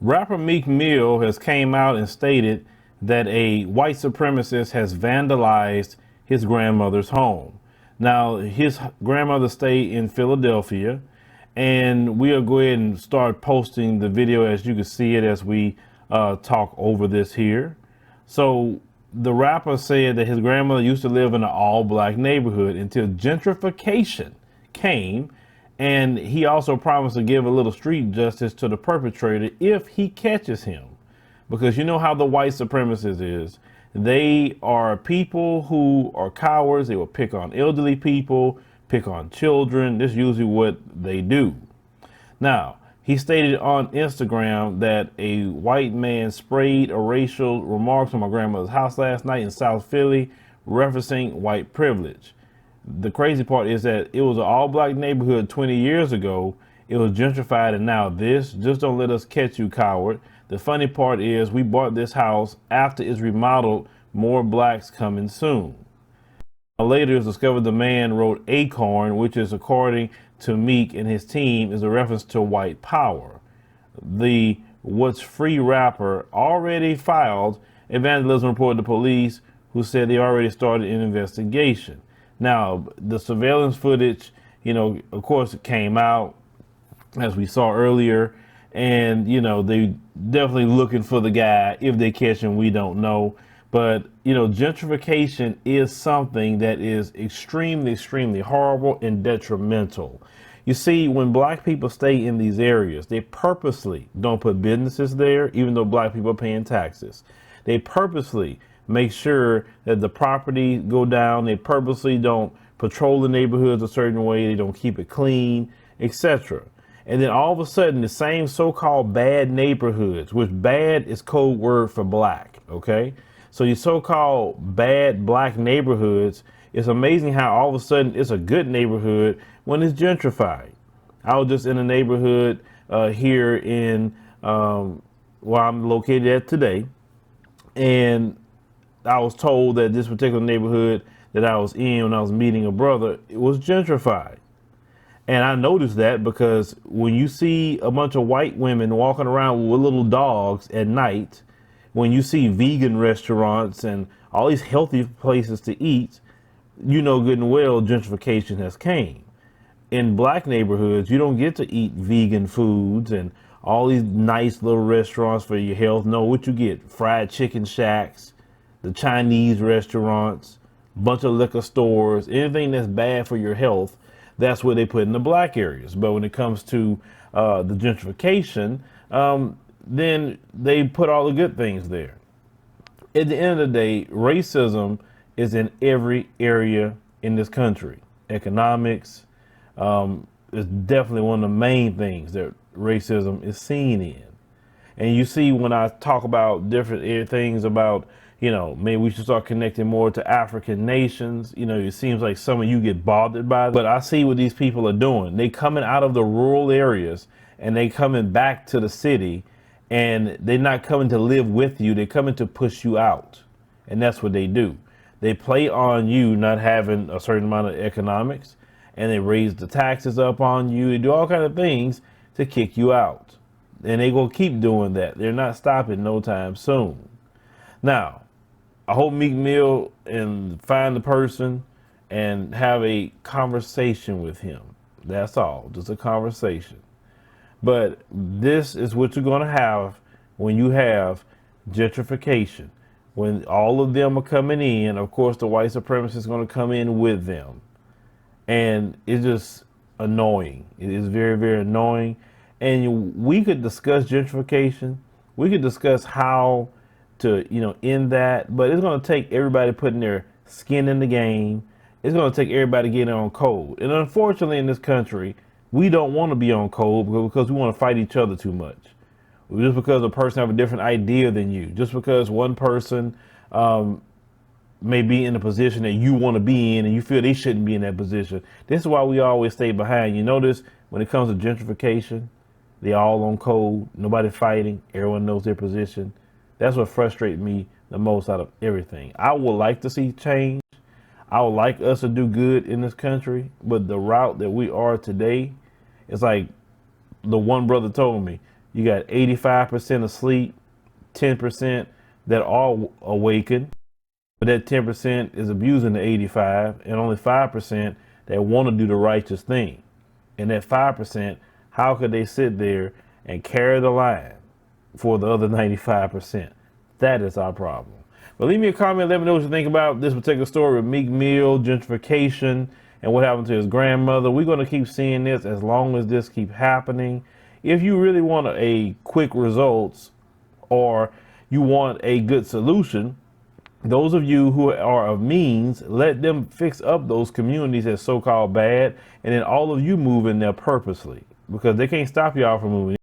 Rapper Meek Mill has came out and stated that a white supremacist has vandalized his grandmother's home. Now, his grandmother stayed in Philadelphia, and we'll go ahead and start posting the video as you can see it as we talk over this here. So the rapper said that his grandmother used to live in an all-black neighborhood until gentrification came, and he also promised to give a little street justice to the perpetrator if he catches him. Because you know how the white supremacist is. They are people who are cowards. They will pick on elderly people, pick on children. This is usually what they do. Now, he stated on Instagram that a white man sprayed racial remarks on my grandmother's house last night in South Philly, referencing white privilege. The crazy part is that it was an all-black neighborhood 20 years ago. It was gentrified, and now this. Just don't let us catch you, coward. The funny part is we bought this house after it's remodeled. More blacks coming soon. Later, it was discovered the man wrote Acorn, which is, according to Meek and his team, is a reference to white power. The What's Free rapper already filed a vandalism report to police, who said they already started an investigation. Now, the surveillance footage, of course, it came out, as we saw earlier, and, they definitely looking for the guy. If they catch him, we don't know. But, gentrification is something that is extremely, extremely horrible and detrimental. You see, when black people stay in these areas, they purposely don't put businesses there, even though black people are paying taxes. They purposely make sure that the property go down. They purposely don't patrol the neighborhoods a certain way. They don't keep it clean, etc. And then all of a sudden, the same so-called bad neighborhoods, which bad is code word for black, okay? So your so-called bad black neighborhoods, it's amazing how all of a sudden it's a good neighborhood when it's gentrified. I was just in a neighborhood here in where I'm located at today, and I was told that this particular neighborhood that I was in when I was meeting a brother, it was gentrified. And I noticed that because when you see a bunch of white women walking around with little dogs at night, when you see vegan restaurants and all these healthy places to eat, you know good and well gentrification has came. In black neighborhoods, you don't get to eat vegan foods and all these nice little restaurants for your health. No, what you get? Fried chicken shacks, the Chinese restaurants, bunch of liquor stores, anything that's bad for your health, that's what they put in the black areas. But when it comes to the gentrification, then they put all the good things there. At the end of the day, racism is in every area in this country. Economics is definitely one of the main things that racism is seen in. And you see, when I talk about different things about, maybe we should start connecting more to African nations. It seems like some of you get bothered by it, but I see what these people are doing. They coming out of the rural areas and they coming back to the city, and they're not coming to live with you. They're coming to push you out. And that's what they do. They play on you not having a certain amount of economics, and they raise the taxes up on you. They do all kinds of things to kick you out. And they gonna keep doing that. They're not stopping no time soon. Now, I hope Meek Mill and find the person and have a conversation with him. That's all, just a conversation. But this is what you're going to have when you have gentrification. When all of them are coming in, of course, the white supremacists is going to come in with them. And it's just annoying. It is very, very annoying. And we could discuss gentrification. We could discuss how to, end that. But it's going to take everybody putting their skin in the game. It's going to take everybody getting on code. And unfortunately, in this country, we don't want to be on code because we want to fight each other too much. Just because a person have a different idea than you, just because one person may be in a position that you want to be in and you feel they shouldn't be in that position. This is why we always stay behind. You notice when it comes to gentrification, they all on code, nobody fighting, everyone knows their position. That's what frustrates me the most out of everything. I would like to see change. I would like us to do good in this country, but the route that we are today, it's like the one brother told me, You got 85% asleep, 10% that are awakened, but that 10% is abusing the 85, and only 5% that want to do the righteous thing. And that 5%, how could they sit there and carry the line for the other 95%? That is our problem. But leave me a comment, let me know what you think about this particular story with Meek Mill, gentrification, and what happened to his grandmother. We're going to keep seeing this as long as this keeps happening. If you really want a quick results, or you want a good solution, those of you who are of means, let them fix up those communities that's so-called bad, and then all of you move in there purposely, because they can't stop y'all from moving.